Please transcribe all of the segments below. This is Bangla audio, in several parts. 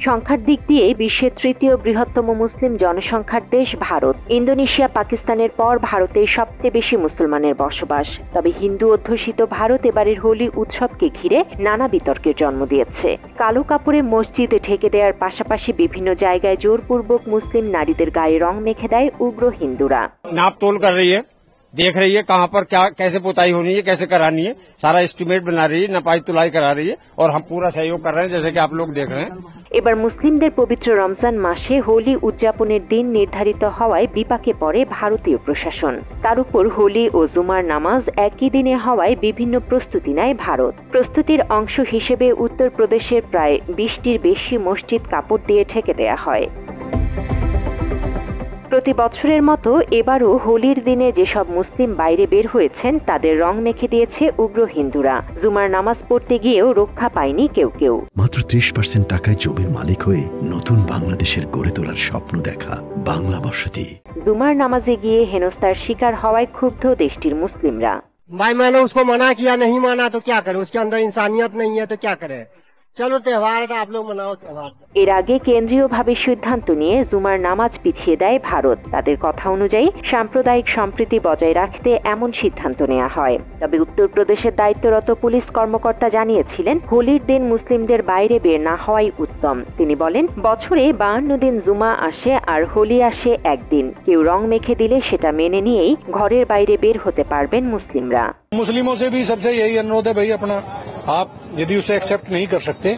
সংখ্যার দিক দিয়ে বিশ্বের তৃতীয় বৃহত্তম মুসলিম জনসংখ্যার দেশ ভারত। ইন্দোনেশিয়া, পাকিস্তানের পর ভারতে সবচেয়ে বেশি মুসলমানের বসবাস। তবে হিন্দু অধ্যুষিত ভারত এবারের হোলি উৎসবকে ঘিরে নানা বিতর্কের জন্ম দিয়েছে। কালো কাপড়ে মসজিদে ঢেকে দেওয়ার পাশাপাশি বিভিন্ন জায়গায় জোরপূর্বক মুসলিম নারীদের গায়ে রং মেখে দেয় উগ্র হিন্দুরা। नाप तोल कर रही है, देख रही है कहाँ पर क्या कैसे पोताई होनी है, कैसे करानी है, सारा एस्टिमेट बना रही है, नपाई तुलाई करा रही है और हम पूरा सहयोग कर रहे हैं जैसे कि आप लोग देख रहे हैं। এবার মুসলিমদের পবিত্র রমজান মাসে হোলি উদযাপনের দিন নির্ধারিত হওয়ায় বিপাকে পড়ে ভারতীয় প্রশাসন। তার উপর হোলি ও জুমার নামাজ একই দিনে হওয়ায় বিভিন্ন প্রস্তুতি নেয় ভারত। প্রস্তুতির অংশ হিসেবে উত্তরপ্রদেশের প্রায় 20টির বেশি মসজিদ কাপড় দিয়ে ঢেকে দেয়া হয়। প্রতি বছরের মতো এবারও হোলির দিনে যেসব মুসলিম বাইরে বের হয়েছেন তাদের রং মেখে দিয়েছে উগ্র হিন্দুরা। জুমার নামাজ পড়তে গিয়েও রক্ষা পায়নি কেউ কেউ। মাত্র 30% টাকায় জমির মালিক হয়ে নতুন বাংলাদেশের গড়ে তোলার স্বপ্ন দেখা বাংলা বসতি। জুমার নামাজে গিয়ে হেনস্থার শিকার হওয়ায় ক্ষুব্ধ দেশটির মুসলিমরা। भाई मैंने उसको मना किया, नहीं माना तो क्या करे, उसके अंदर इंसानियत नहीं है तो क्या करे, चलो त्योहार था आप लोग मनाओ त्योहार। এর আগে কেন্দ্রীয়ভাবে সিদ্ধান্ত নিয়ে জুমার নামাজ পিছিয়ে দেয় ভারত। তাদের কথা অনুযায়ী সাম্প্রদায়িক সম্প্রীতি বজায় রাখতে এমন সিদ্ধান্ত নেওয়া হয়। তবে উত্তরপ্রদেশের দায়িত্বরত পুলিশ কর্মকর্তা জানিয়েছিলেন হোলির দিন মুসলিমদের বাইরে বের না হওয়াই উত্তম। তিনি বলেন, বছরে 52 দিন জুমা আসে আর হোলি আসে একদিন। কেউ রং মেখে দিলে সেটা মেনে নিয়েই ঘরের বাইরে বের হতে পারবেন মুসলিমরা। मुस्लिमों से भी सबसे यही अनुरोध है भाई, अपना आप यदि उसे एक्सेप्ट नहीं कर सकते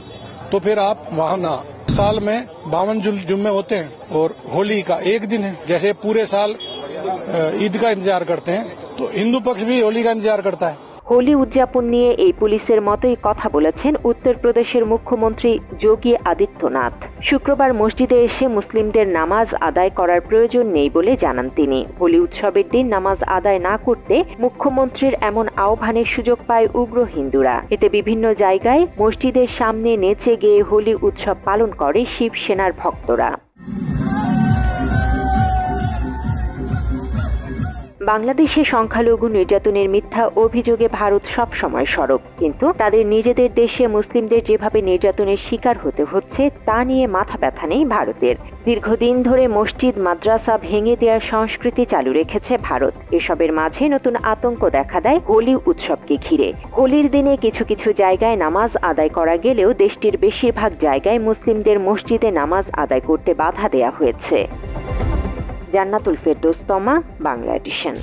तो फिर आप वहाँ ना। साल में 52 जुम्मे होते हैं और होली का एक दिन है। जैसे पूरे साल ईद का इंतजार करते हैं तो हिंदू पक्ष भी होली का इंतजार करता है। হোলি উদযাপন নিয়ে এই পুলিশের মতোই কথা বলেছেন উত্তরপ্রদেশের মুখ্যমন্ত্রী যোগী আদিত্যনাথ। শুক্রবার মসজিদে এসে মুসলিমদের নামাজ আদায় করার প্রয়োজন নেই বলে জানান তিনি। হোলি উৎসবের দিন নামাজ আদায় না করতে মুখ্যমন্ত্রীর এমন আহ্বানের সুযোগ পায় উগ্র হিন্দুরা। এতে বিভিন্ন জায়গায় মসজিদের সামনে নেচে গেয়ে হোলি উৎসব পালন করে শিবসেনার ভক্তরা। বাংলাদেশে সংখ্যালঘু নির্যাতনের মিথ্যা অভিযোগে ভারত সব সময় সরব, কিন্তু তাদের নিজেদের দেশে মুসলিমদের যেভাবে নির্যাতনের শিকার হতে হচ্ছে তা নিয়ে মাথা ব্যথা নেই ভারতের। দীর্ঘদিন ধরে মসজিদ, মাদ্রাসা ভেঙে দেওয়ার সংস্কৃতি চালু রেখেছে ভারত। এসবের মাঝে নতুন আতঙ্ক দেখা দেয় হোলি উৎসবকে ঘিরে। হোলির দিনে কিছু কিছু জায়গায় নামাজ আদায় করা গেলেও দেশটির বেশিরভাগ জায়গায় মুসলিমদের মসজিদে নামাজ আদায় করতে বাধা দেওয়া হয়েছে। জান্নাতুল ফেরদৌস তমা, বাংলা এডিশন।